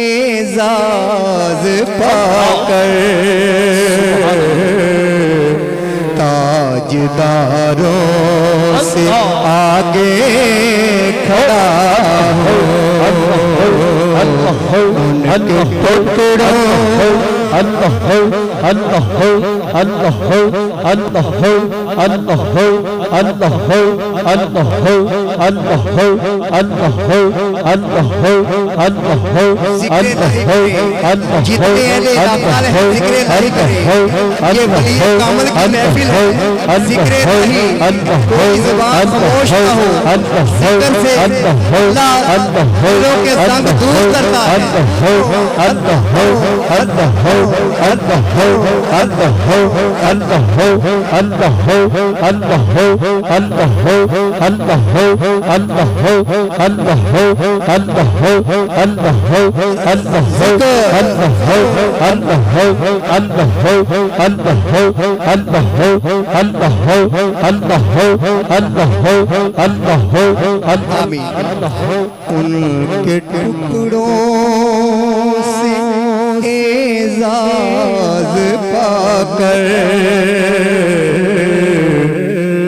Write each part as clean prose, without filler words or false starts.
एजाज पाकर ताजदारों से आगे खड़ा हो, उनके टुकड़ों उनके टुकड़ों से एजाज पाकर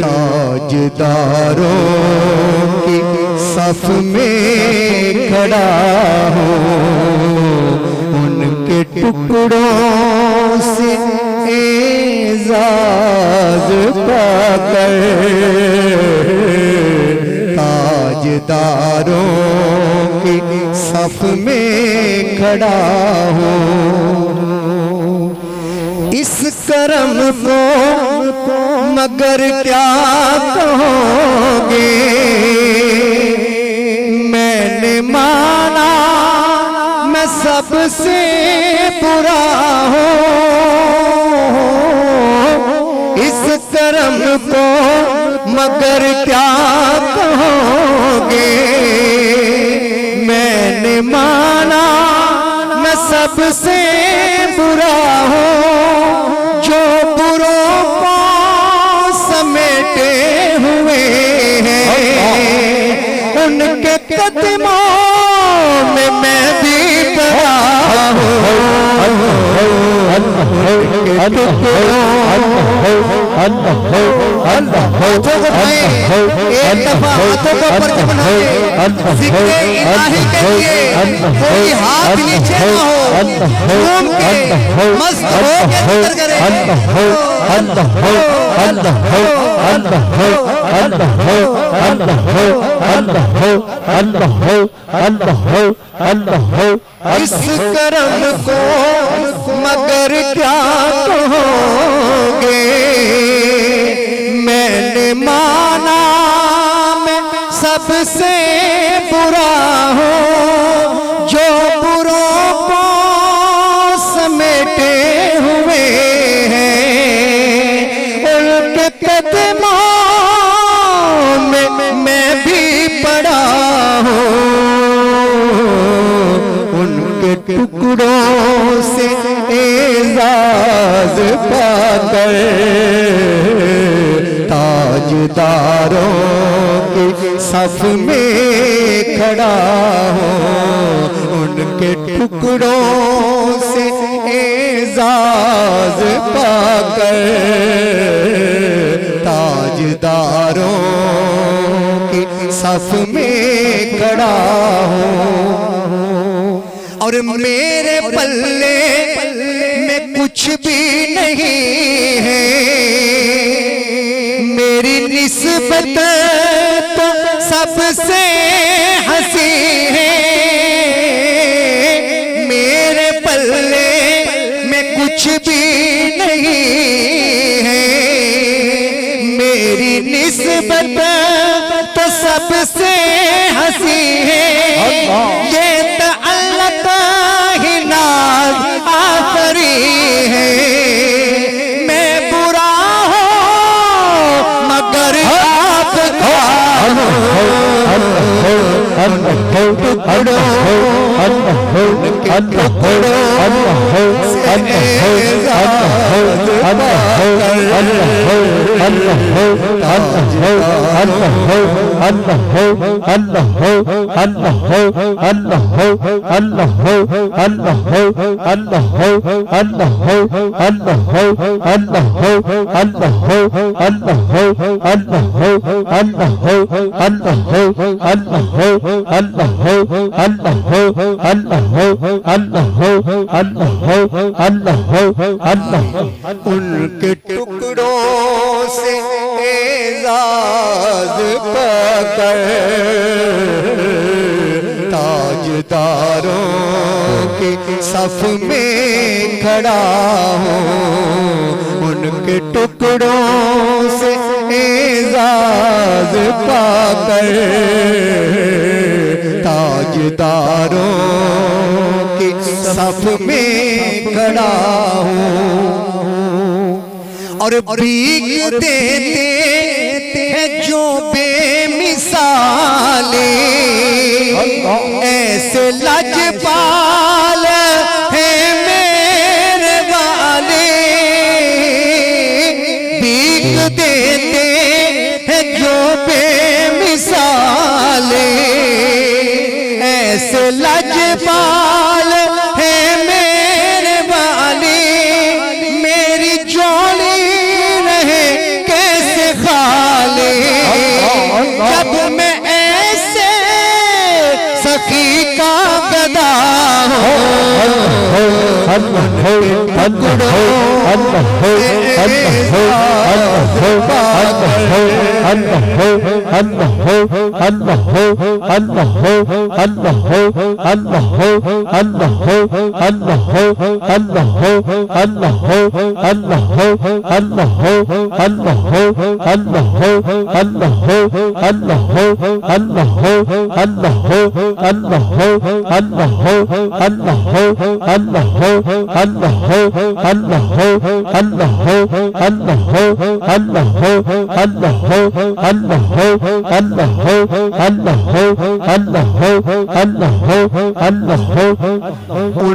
ताजदारों की सफ में खड़ा हूँ, उनके टुकड़ों से एजाज पाकर ताजदारों की सफ में खड़ा हूँ। इस करम को मगर क्या कहोगे, मैंने माना मैं सबसे बुरा हूँ। इस करम को मगर क्या कहोगे, मैंने माना मैं सबसे बुरा हूँ। जो बुरों को समेटे हुए हैं, उनके कदमों में मैं भी पड़ा हूँ। एक दफा हाथों को ऊपर बनाए, ज़िक्र इलाही के लिए कोई हाथ नीचे न हो, घूम के मस्त हो के अंदर करे। इस करम को मगर क्या कहोगे, मैंने माना मैं सबसे बुरा हूँ। जो बुरों को समेटे हुए हैं, उनके कदमों में मैं भी पड़ा हूँ। उनके टुकड़ों से एजाज पाकर ताजदारों के सफ में खड़ा हूँ। उनके टुकड़ों से एजाज पाकर ताजदारों के सफ में खड़ा हूँ। और मेरे पल्ले में कुछ भी नहीं है, मेरी निस्बत तो सबसे हंसी है। मेरे पल्ले में कुछ भी नहीं है, मेरी निस्बत तो सबसे हंसी है। ये टुकड़ों उनके टुकड़ों से एजाज पाकर ताजदारों के सफ में खड़ा हूँ। उनके टुकड़ों से एजाज पाकर ताजदारों के सफ में खड़ा हूँ। और भीख देते हैं जो बेमिसाले, ऐसे लाजपाल है मेरे वाले। भीख देते हैं जो बेमिसाले, ऐसे लाजपाल है मेरे वाले। मेरी जोड़ी जब मैं ऐसे सखी का गदा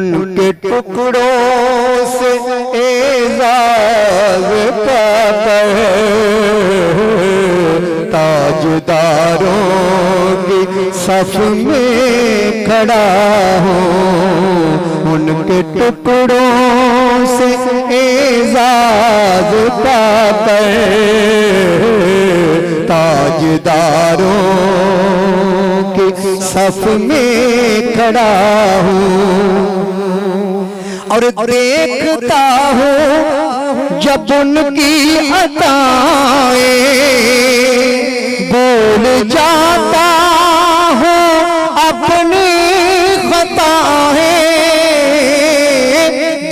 उनके टुकड़ों से एजाज पाकर ताजदारों की सफ में खड़ा हूँ। उनके टुकड़ों से एजाज पाकर ताजदारों की सफ में खड़ा हूँ। और देखता हूँ जब उनकी अताएं, भूल जाता हूँ अपनी खताएं।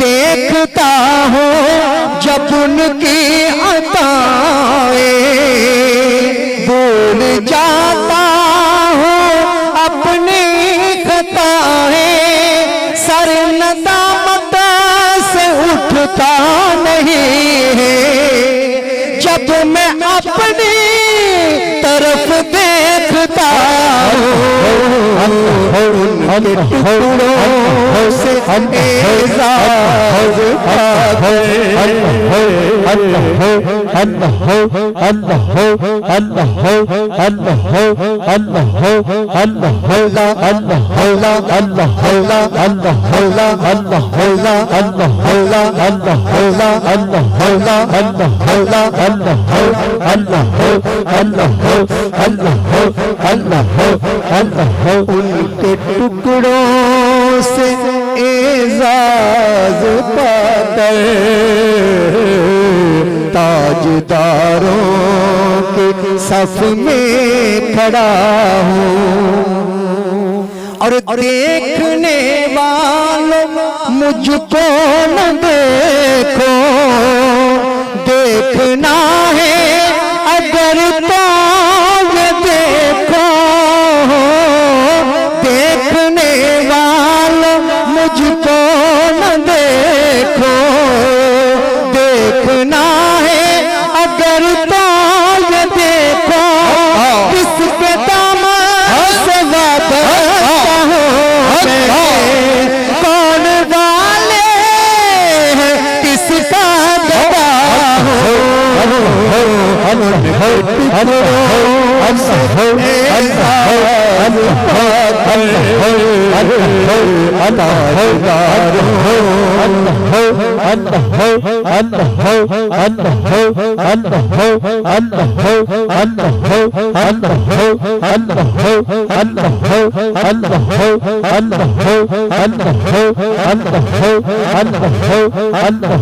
देखता हूँ जब उनकी अताएं, भूल जाता हूँ अपनी खताएं। सर नदामत से उठता नहीं है जब मैं अपनी तरफ देखता हूँ। उनके टुकड़ों से एजाज पाकर उनके टुकड़ों से एजाज पाकर ताजदारों के सफ में खड़ा हूँ। और देखने वालों मुझको न देखो, देखना है अगर तो ये देखो। देखने वालों मुझको न देखो, देखना है अगर तो ये देखो। किसके दामन से वादा कौन वाला टुकड़ों से एजाज पाकर ताजदार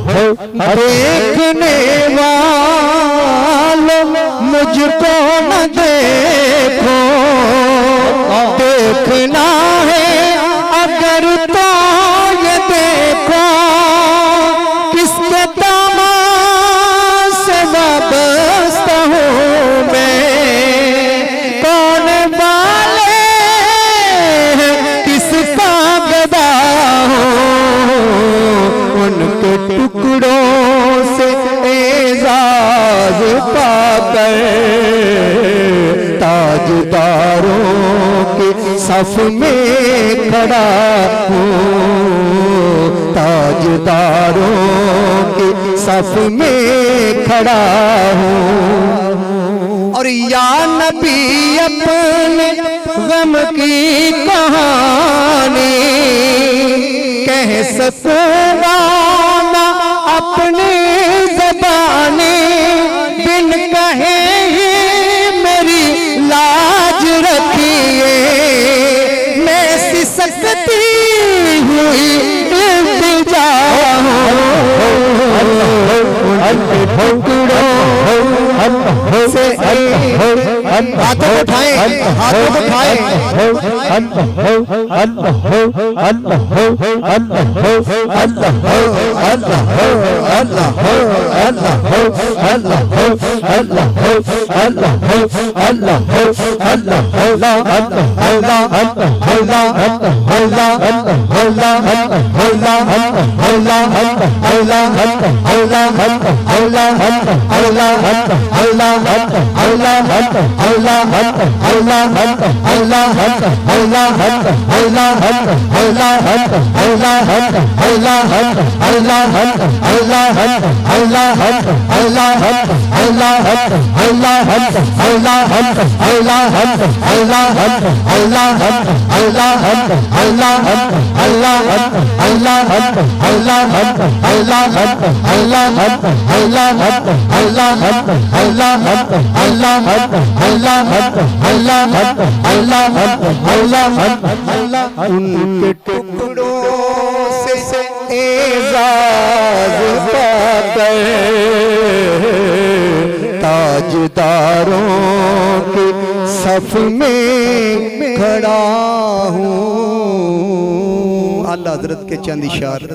हो देखने वालों मुझको न देखो, देखना है अगर तो ये देखो किसके दामन से वाबस्ता हूँ मैं, कौन वाले किसका गदा हूँ, उनके टुकड़ों से एजाज पाकर ताजदारों के सफ में खड़ा हूँ, ताजदारों के सफ में खड़ा हूँ। और या नबी अपने गम की कहानी कह सकूंगा ना अपनी ज़बानी, बिन कहे ही मेरी लाज रखिए, मैं सिसकती हुई इल्तिजा हूँ, उनके टुकड़ों से हाथों को उठाएं, हाथों को उठाएं, उनके टुकड़ों से एजाज पाकर ताजदारों के सफ में खड़ा हूँ। अल्लाह हज़रत के चंद इशारे